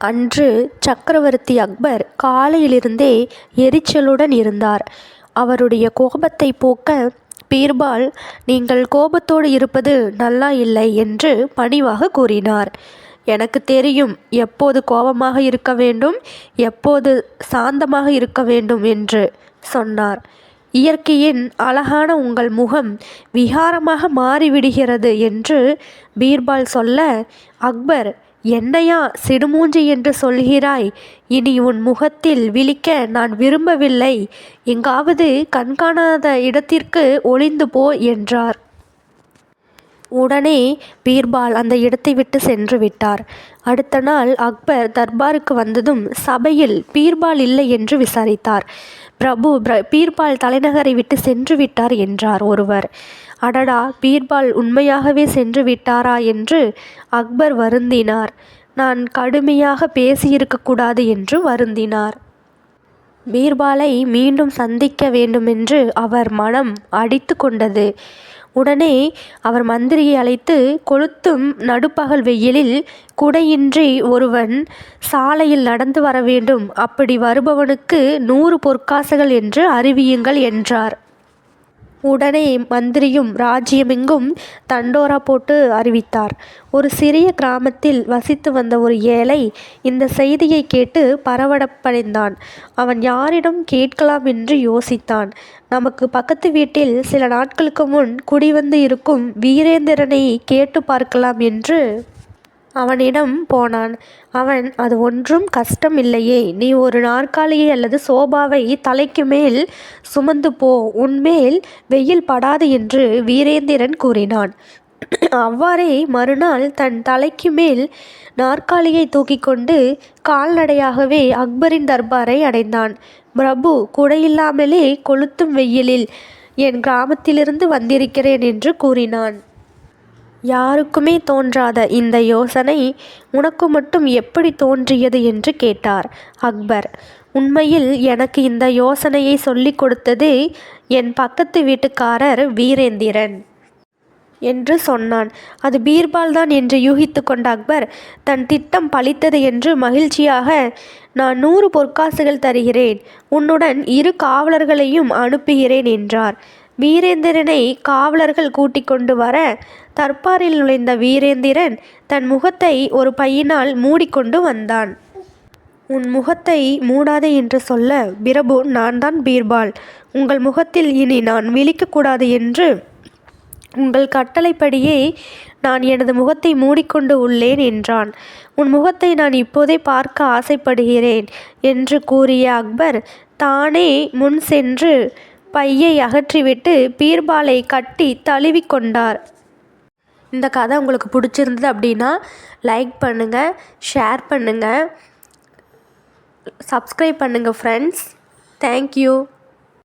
அன்று சக்கரவர்த்தி அக்பர் காலையிலிருந்தே எரிச்சலுடன் இருந்தார். அவருடைய கோபத்தை போக்க பீர்பால், நீங்கள் கோபத்தோடு இருப்பது நல்லா இல்லை என்று பணிவாக கூறினார். எனக்கு தெரியும் எப்போது கோபமாக இருக்க வேண்டும், எப்போது சாந்தமாக இருக்க வேண்டும் என்று சொன்னார். இயற்கையின் அழகான உங்கள் முகம் விகாரமாக மாறிவிடுகிறது என்று பீர்பால் சொல்ல, அக்பர், என்னையா சிடுமூஞ்சி என்று சொல்கிறாய்? இனி உன் முகத்தில் விழிக்க நான் விரும்பவில்லை. எங்காவது கண்காணாத இடத்திற்கு ஒளிந்து போ என்றார். உடனே பீர்பால் அந்த இடத்தை விட்டு சென்று விட்டார். அடுத்த நாள் அக்பர் தர்பாருக்கு வந்ததும் சபையில் பீர்பால் இல்லை என்று விசாரித்தார். பிரபு, பீர்பால் தலைநகரை விட்டு சென்று விட்டார் என்றார் ஒருவர். அடடா, பீர்பால் உண்மையாகவே சென்று விட்டாரா என்று அக்பர் வருந்தினார். நான் கடுமையாக பேசியிருக்கக்கூடாது என்று வருந்தினார். பீர்பாலை மீண்டும் சந்திக்க வேண்டுமென்று அவர் மனம் அடித்து கொண்டது. உடனே அவர் மந்திரியை அழைத்து, கொளுத்தும் நடுப்பகல் வெயிலில் குடையின்றி ஒருவன் சாலையில் நடந்து வர வேண்டும். அப்படி வருபவனுக்கு 100 பொற்காசுகள் என்று அறிவியுங்கள் என்றார். உடனே மந்திரியும் ராஜ்யமெங்கும் தண்டோரா போட்டு அறிவித்தார். ஒரு சிறிய கிராமத்தில் வசித்து வந்த ஒரு ஏழை இந்த செய்தியை கேட்டு பரவடப்படைந்தான். அவன் யாரிடம் கேட்கலாம் என்று யோசித்தான். நமக்கு பக்கத்து வீட்டில் சில நாட்களுக்கு முன் குடிவந்து இருக்கும் வீரேந்திரனை கேட்டு பார்க்கலாம் என்று அவனிடம் போனான். அவன், அது ஒன்றும் கஷ்டம் இல்லையே, நீ ஒரு நாற்காலியை அல்லது சோபாவை தலைக்கு மேல் சுமந்து போ, உன்மேல் வெயில் படாது என்று வீரேந்திரன் கூறினான். அவ்வாறே மறுநாள் தன் தலைக்கு மேல் நாற்காலியை தூக்கி கொண்டு கால்நடையாகவே அக்பரின் தர்பாரை அடைந்தான். பிரபு, குடையில்லாமலே கொளுத்தும் வெயிலில் என் கிராமத்திலிருந்து வந்திருக்கிறேன் என்று கூறினான். யாருக்குமே தோன்றாத இந்த யோசனை உனக்கு மட்டும் எப்படி தோன்றியது என்று கேட்டார் அக்பர். உண்மையில் எனக்கு இந்த யோசனையை சொல்லிக் கொடுத்தது என் பக்கத்து வீட்டுக்காரர் வீரேந்திரன் என்று சொன்னான். அது பீர்பால் தான் என்று யூகித்து கொண்ட அக்பர் தன் திட்டம் பலித்தது என்று மகிழ்ச்சியாக, நான் 100 பொற்காசுகள் தருகிறேன், உன்னுடன் 2 காவலர்களையும் அனுப்புகிறேன் என்றார். வீரேந்திரனை காவலர்கள் கூட்டிக் கொண்டு வர தர்பாரில் நுழைந்த வீரேந்திரன் தன் முகத்தை ஒரு பையினால் மூடிக்கொண்டு வந்தான். உன் முகத்தை மூடாதே என்று சொல்ல, பிரபு, நான் தான் பீர்பால், உங்கள் முகத்தில் இனி நான் விழிக்கக்கூடாது என்று உங்கள் கட்டளைப்படியே நான் எனது முகத்தை மூடிக்கொண்டு உள்ளேன் என்றான். உன் முகத்தை நான் இப்போதே பார்க்க ஆசைப்படுகிறேன் என்று கூறிய அக்பர் தானே முன் சென்று பையை அகற்றிவிட்டு பீர்பாலை கட்டி தழுவி கொண்டார். இந்த கதை உங்களுக்கு பிடிச்சிருந்தது அப்படின்னா லைக் பண்ணுங்கள், ஷேர் பண்ணுங்கள், சப்ஸ்கிரைப் பண்ணுங்கள் ஃப்ரெண்ட்ஸ். தேங்க்யூ.